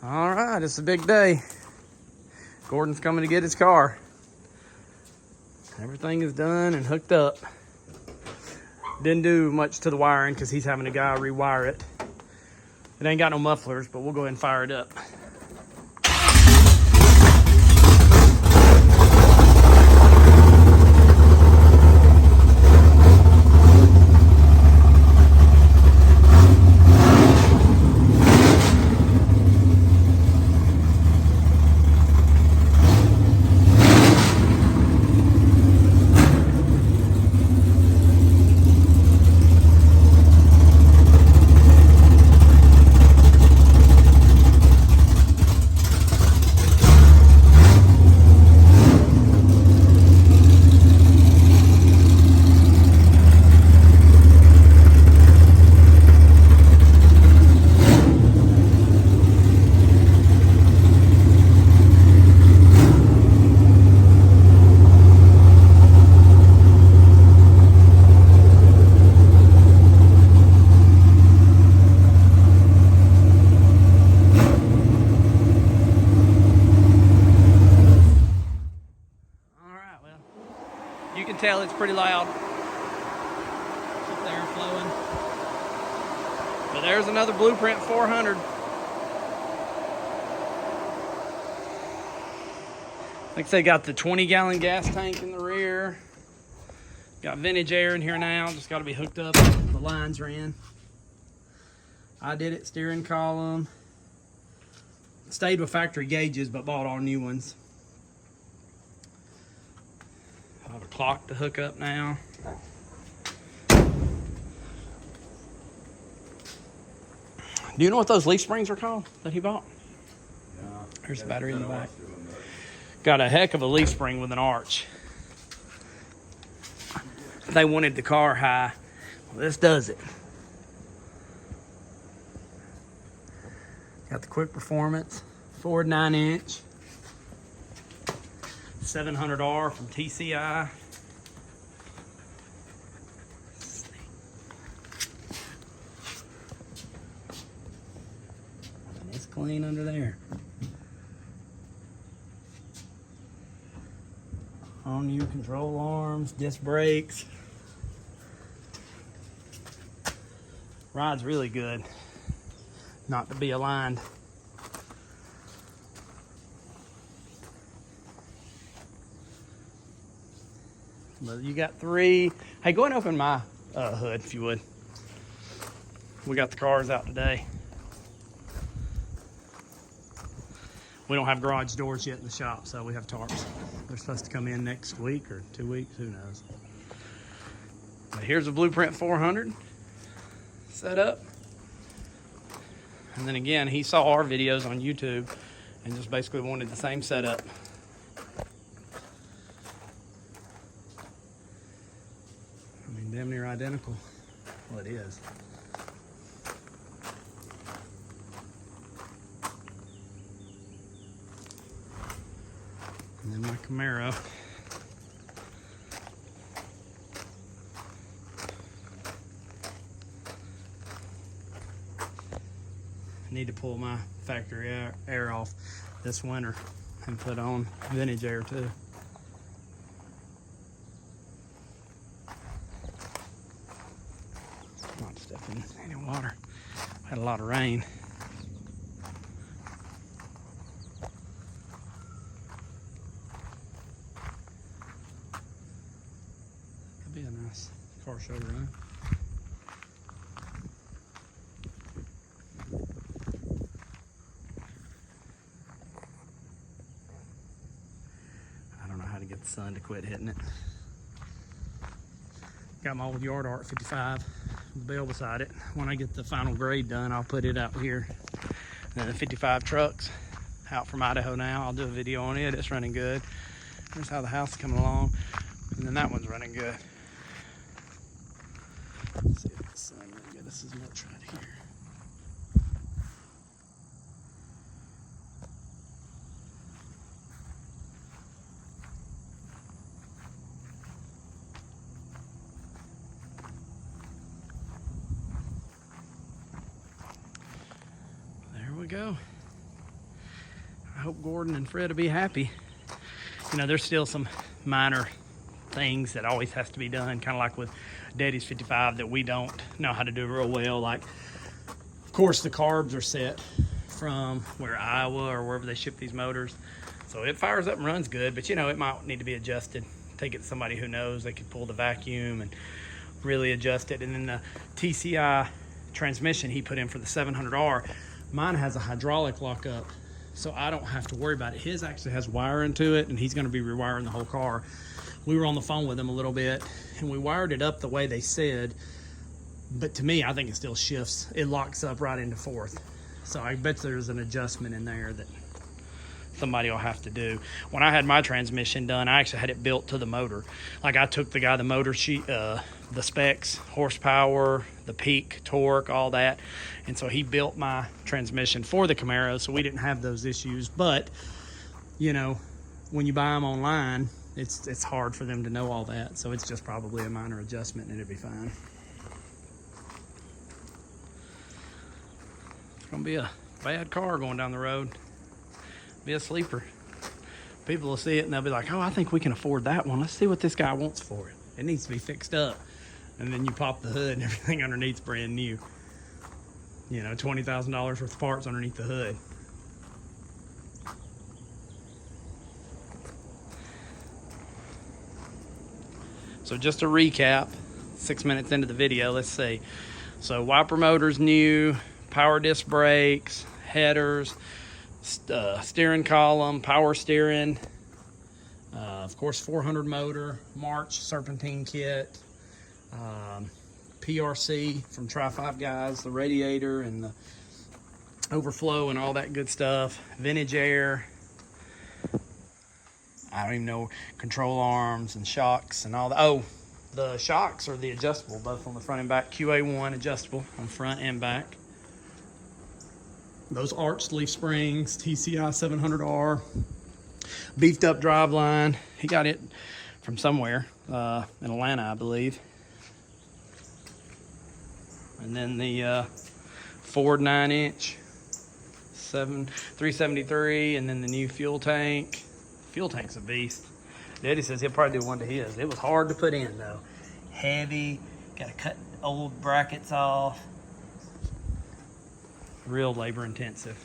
All right, it's a big day. Gordon's coming to get his car. Everything is done and hooked up. Didn't do much to the wiring because he's having a guy rewire it. It ain't got no mufflers, but we'll go ahead and fire it up. You can tell it's pretty loud. Up there flowing. But there's another Blueprint 400. Like I say, got the 20-gallon gas tank in the rear. Got vintage air in here now. Just got to be hooked up. The lines ran. IDIDIT steering column. Stayed with factory gauges, but bought all new ones. I have a clock to hook up now. Do you know what those leaf springs are called that he bought? Yeah. There's the battery in the back. Got a heck of a leaf spring with an arch. They wanted the car high. Well, this does it. Got the quick performance, Ford 9-inch. 700R from TCI. And it's clean under there. All new control arms, disc brakes. Ride's really good. Not to be aligned. But you got three. Hey, go ahead and open my hood if you would. We got the cars out today. We don't have garage doors yet in the shop, so we have tarps. They're supposed to come in next week or 2 weeks, who knows. But here's a Blueprint 400 set up. And then again, he saw our videos on YouTube and just basically wanted the same setup. I mean, damn near identical. Well, it is. And then my Camaro. I need to pull my factory air off this winter and put on vintage air too. Not stepping in any water. Had a lot of rain. Could be a nice car show to run. I don't know how to get the sun to quit hitting it. Got my old yard art 55 bell beside it. When I get the final grade done, I'll put it out here. And then the 55 trucks out from Idaho now. I'll do a video on it. It's running good. Here's how the house is coming along. And then that one's running good. Let's see if the sun will get us as much right here. There we go. I hope Gordon and Fred will be happy. You know, there's still some minor things that always has to be done, kind of like with Daddy's 55 that we don't know how to do real well. Like, of course, the carbs are set from where Iowa or wherever they ship these motors. So it fires up and runs good, but you know, it might need to be adjusted. Take it to somebody who knows. They could pull the vacuum and really adjust it. And then the TCI transmission he put in for the 700R, mine has a hydraulic lockup, so I don't have to worry about it. His actually has wiring to it, and he's gonna be rewiring the whole car. We were on the phone with him a little bit, and we wired it up the way they said, but to me, I think it still shifts. It locks up right into fourth. So I bet there's an adjustment in there that somebody will have to do. When I had my transmission done, I actually had it built to the motor. Like, I took the motor sheet, the specs, horsepower, the peak, torque, all that. And so he built my transmission for the Camaro, so we didn't have those issues. But, you know, when you buy them online, it's hard for them to know all that. So it's just probably a minor adjustment and it'll be fine. It's gonna be a bad car going down the road. Be a sleeper. People will see it and they'll be like, oh, I think we can afford that one. Let's see what this guy wants for it. It needs to be fixed up. And then you pop the hood and everything underneath's brand new. You know, $20,000 worth of parts underneath the hood. So just to recap, 6 minutes into the video, let's see. So wiper motor's new, power disc brakes, headers, steering column, power steering, of course 400 motor, March serpentine kit, PRC from Try Five Guys, the radiator and the overflow and all that good stuff, vintage air, I don't even know, control arms and shocks and all that. Oh, the shocks are the adjustable, both on the front and back, QA1 adjustable on front and back. Those arched leaf springs, TCI 700R, beefed up driveline. He got it from somewhere, in Atlanta, I believe. And then the Ford 9-inch, 373, and then the new fuel tank. Fuel tank's a beast. Daddy says he'll probably do one to his. It was hard to put in though. Heavy, gotta cut old brackets off. Real labor intensive.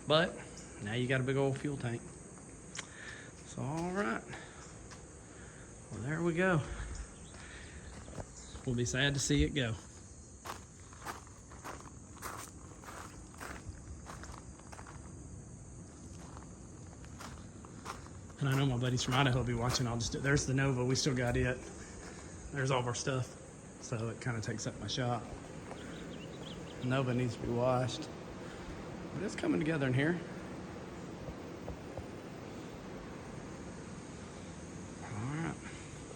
But now you got a big old fuel tank. So all right. Well, there we go. We'll be sad to see it go. And I know my buddies from Idaho will be watching. There's the Nova. We still got it. There's all of our stuff. So it kind of takes up my shop. Nova needs to be washed. But it's coming together in here.